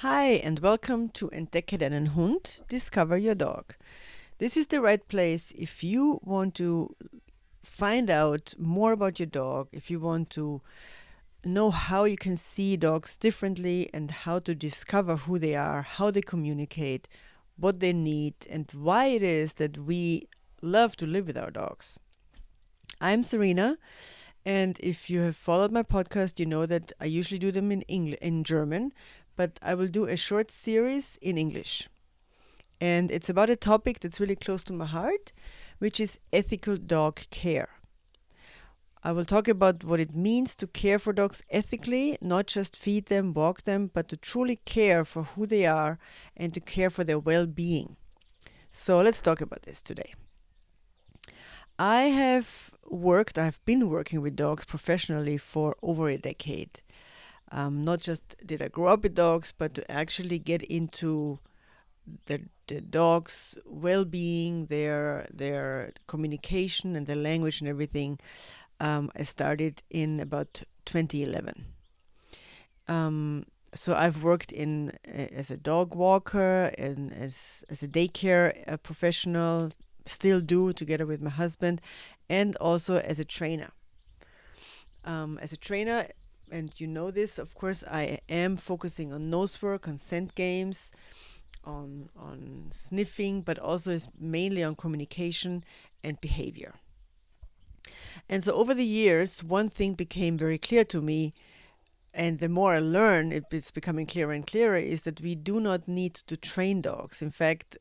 Hi, and welcome to Entdecke deinen Hund, Discover Your Dog. This is the right place if you want to find out more about your dog, if you want to know how you can see dogs differently and how to discover who they are, how they communicate, what they need, and why it is that we love to live with our dogs. I'm Serena, and if you have followed my podcast, you know that I usually do them in German, but I will do a short series in English. And it's about a topic that's really close to my heart, which is ethical dog care. I will talk about what it means to care for dogs ethically, not just feed them, walk them, but to truly care for who they are and to care for their well being. So let's talk about this today. I've been working with dogs professionally for over a decade. Not just did I grow up with dogs, but to actually get into the dog's well-being, their communication and their language and everything. I started in about 2011. So I've worked in as a dog walker and as a daycare professional, still do together with my husband, and also as a trainer. As a trainer, and you know this, of course, I am focusing on nose work, on scent games, on sniffing, but also is mainly on communication and behavior. And so over the years, one thing became very clear to me, and the more I learn, it's becoming clearer and clearer, is that we do not need to train dogs. In fact,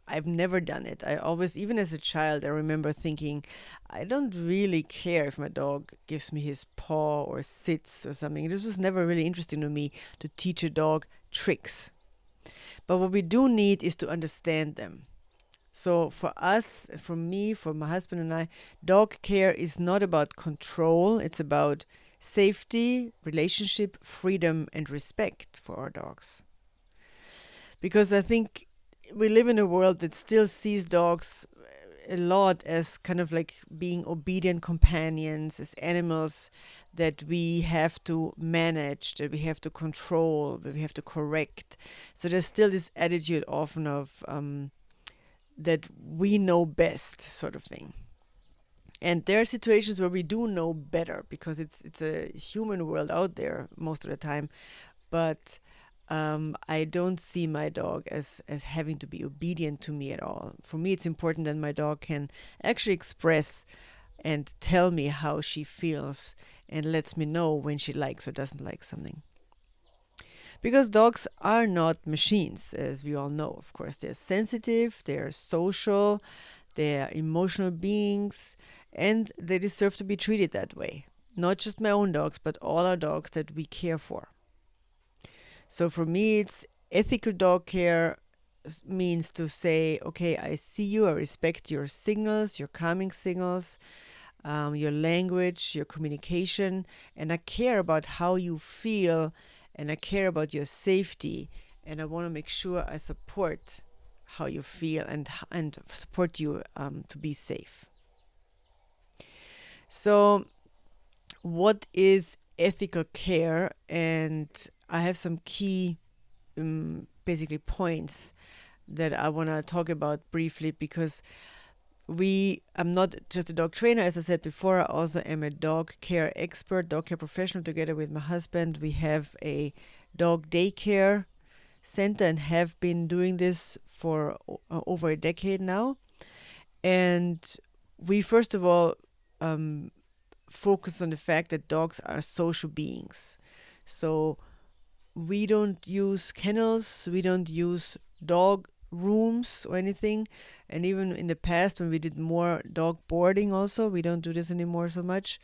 I've never done it. I always, even as a child, I remember thinking, I don't really care if my dog gives me his paw or sits or something. This was never really interesting to me to teach a dog tricks. But what we do need is to understand them. So for us, for me, for my husband and I, dog care is not about control. It's about safety, relationship, freedom, and respect for our dogs. Because I think we live in a world that still sees dogs a lot as kind of like being obedient companions, as animals that we have to manage, that we have to control, that we have to correct. So there's still this attitude often of that we know best, sort of thing. And there are situations where we do know better because it's a human world out there most of the time. But I don't see my dog as having to be obedient to me at all. For me, it's important that my dog can actually express and tell me how she feels and lets me know when she likes or doesn't like something. Because dogs are not machines, as we all know, of course. They're sensitive, they're social, they're emotional beings, and they deserve to be treated that way. Not just my own dogs, but all our dogs that we care for. So for me, it's ethical dog care means to say, okay, I see you, I respect your signals, your calming signals, your language, your communication, and I care about how you feel, and I care about your safety, and I want to make sure I support how you feel and support you to be safe. So, what is ethical care? And I have some key, basically points that I want to talk about briefly because I'm not just a dog trainer, as I said before. I also am a dog care expert, dog care professional. Together with my husband, we have a dog daycare center and have been doing this for over a decade now. And we first of all focus on the fact that dogs are social beings. So we don't use kennels, we don't use dog rooms or anything. And even in the past, when we did more dog boarding, also, we don't do this anymore so much.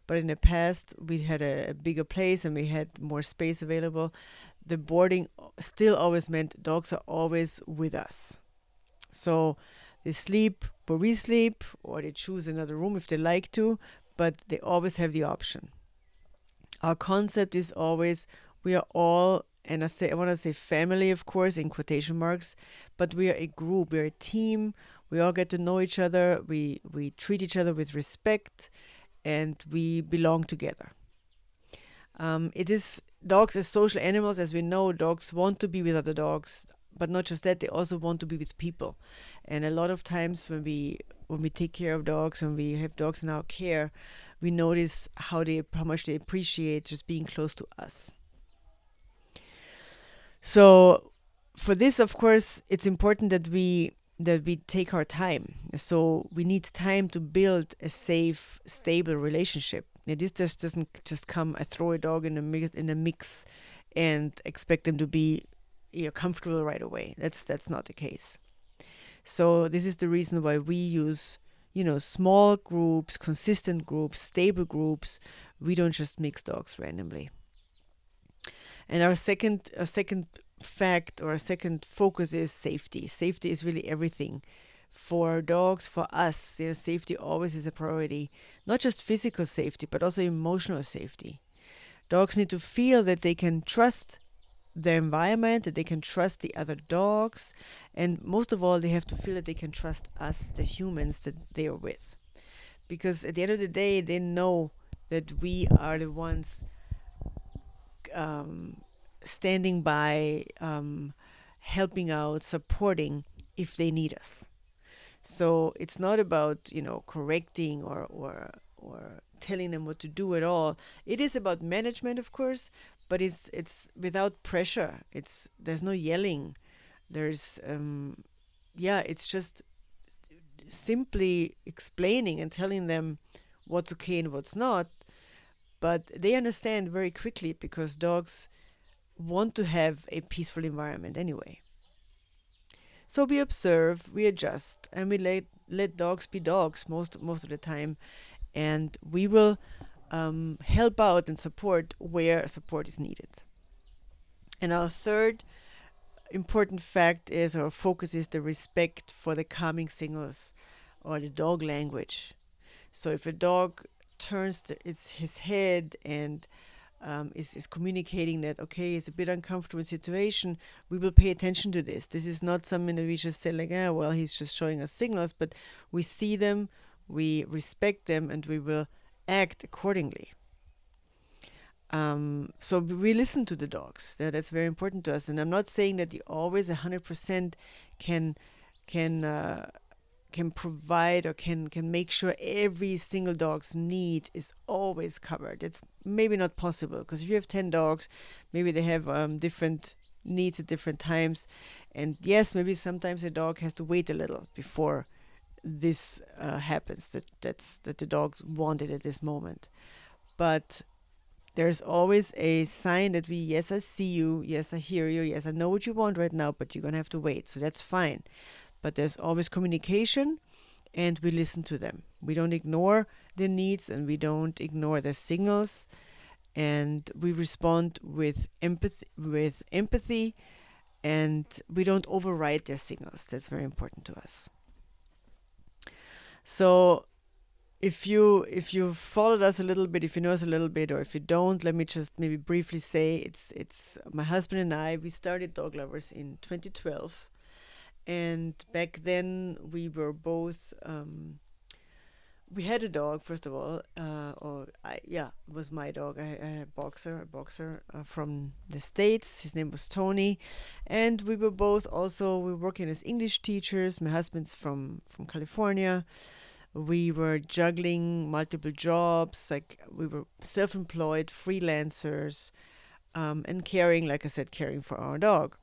But in the past, we had a bigger place and we had more space available. The boarding still always meant dogs are always with us. So they sleep where we sleep, or they choose another room if they like to, but they always have the option. Our concept is always we are all, and I want to say family, of course, in quotation marks, but we are a group, we're a team. We all get to know each other. We treat each other with respect, and we belong together. It is dogs as social animals, as we know, dogs want to be with other dogs, but not just that, they also want to be with people. And a lot of times when we take care of dogs, when we have dogs in our care, we notice how much they appreciate just being close to us. So for this, of course, it's important that we take our time. So we need time to build a safe, stable relationship. Yeah, this just doesn't just come. I throw a dog in a mix and expect them to be, comfortable right away. That's not the case. So this is the reason why we use, small groups, consistent groups, stable groups. We don't just mix dogs randomly. And our second fact or a second focus is safety. Safety is really everything. For dogs, for us, safety always is a priority. Not just physical safety, but also emotional safety. Dogs need to feel that they can trust their environment, that they can trust the other dogs, and most of all, they have to feel that they can trust us, the humans that they are with. Because at the end of the day, they know that we are the ones um, standing by, helping out, supporting if they need us. So it's not about, correcting or telling them what to do at all. It is about management, of course, but it's without pressure. There's no yelling. There's yeah, it's just simply explaining and telling them what's okay and what's not. But they understand very quickly because dogs want to have a peaceful environment anyway. So we observe, we adjust, and we let dogs be dogs most of the time, and we will help out and support where support is needed. And our third important fact is, or focus is, the respect for the calming signals or the dog language. So if a dog turns his head and is communicating that, okay, it's a bit uncomfortable situation, we will pay attention to this. This is not something that we just say like, well, he's just showing us signals, but we see them, we respect them, and we will act accordingly. So we listen to the dogs. That's very important to us. And I'm not saying that you always 100% can can uh, can provide or can make sure every single dog's need is always covered. It's maybe not possible because if you have 10 dogs, maybe they have different needs at different times. And yes, maybe sometimes a dog has to wait a little before this happens, that the dogs want it at this moment. But there's always a sign that yes, I see you, yes, I hear you, yes, I know what you want right now, but you're going to have to wait. So that's fine. But there's always communication, and we listen to them. We don't ignore their needs and we don't ignore their signals, and we respond with empathy, and we don't override their signals. That's very important to us. So if you followed us a little bit, if you know us a little bit, or if you don't, let me just maybe briefly say it's my husband and I. We started Dog Lovers in 2012, and back then we were both. We had a dog first of all, or yeah, it was my dog. I had a boxer from the States. His name was Tony, and we were both also we were working as English teachers. My husband's from California. We were juggling multiple jobs, like we were self-employed freelancers, and caring, like I said, caring for our dog.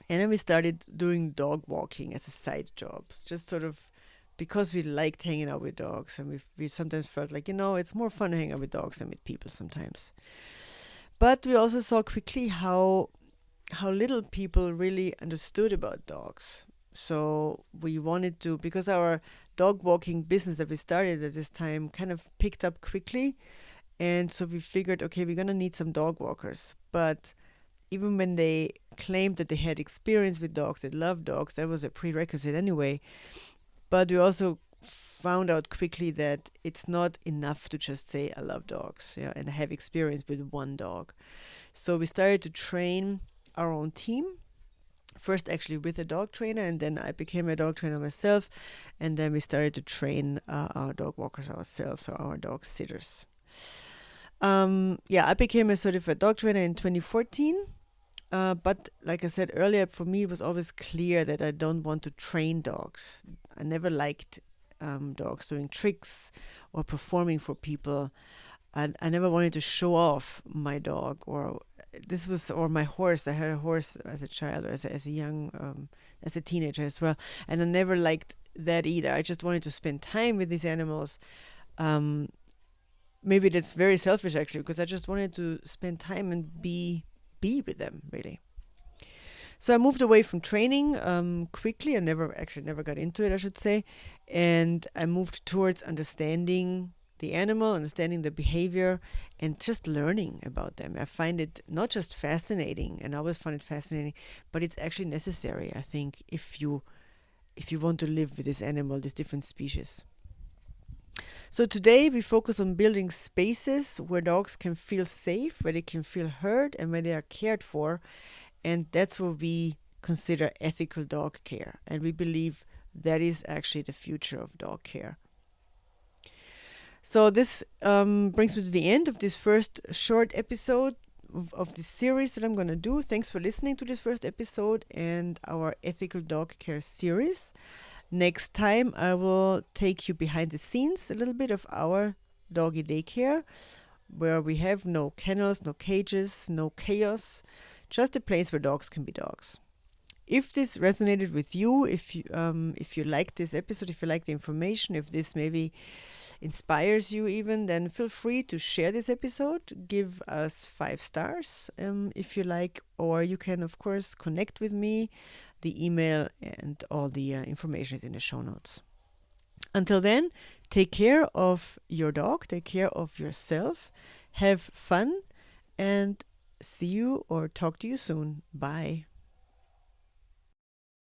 And then we started doing dog walking as a side job, just sort of because we liked hanging out with dogs, and we sometimes felt like, it's more fun to hang out with dogs than with people sometimes. But we also saw quickly how little people really understood about dogs. So we wanted to, because our dog walking business that we started at this time kind of picked up quickly. And so we figured, okay, we're going to need some dog walkers. But even when they claimed that they had experience with dogs, they loved dogs, that was a prerequisite anyway. But we also found out quickly that it's not enough to just say, I love dogs, yeah, and have experience with one dog. So we started to train our own team. First, actually, with a dog trainer, and then I became a dog trainer myself. And then we started to train our dog walkers ourselves, or our dog sitters. Yeah, I became a certified dog trainer in 2014. But like I said earlier, for me, it was always clear that I don't want to train dogs. I never liked dogs doing tricks or performing for people. I never wanted to show off my dog or my horse. I had a horse as a child, or as a young, as a teenager as well. And I never liked that either. I just wanted to spend time with these animals. Um, Maybe that's very selfish actually, because I just wanted to spend time and be with them really. So I moved away from training quickly. I never got into it, I should say, and I moved towards understanding the animal, understanding the behavior, and just learning about them. I find it not just fascinating, and I always find it fascinating, but it's actually necessary. I think if you want to live with this animal, these different species. So today we focus on building spaces where dogs can feel safe, where they can feel heard, and where they are cared for. And that's what we consider ethical dog care. And we believe that is actually the future of dog care. So this brings me to the end of this first short episode of this series that I'm going to do. Thanks for listening to this first episode and our ethical dog care series. Next time, I will take you behind the scenes a little bit of our doggy daycare, where we have no kennels, no cages, no chaos, just a place where dogs can be dogs. If this resonated with you, if you like this episode, if you like the information, if this maybe inspires you even, then feel free to share this episode. Give us 5 stars if you like, or you can of course connect with me. The email and all the information is in the show notes. Until then, take care of your dog, take care of yourself, have fun, and see you or talk to you soon. Bye.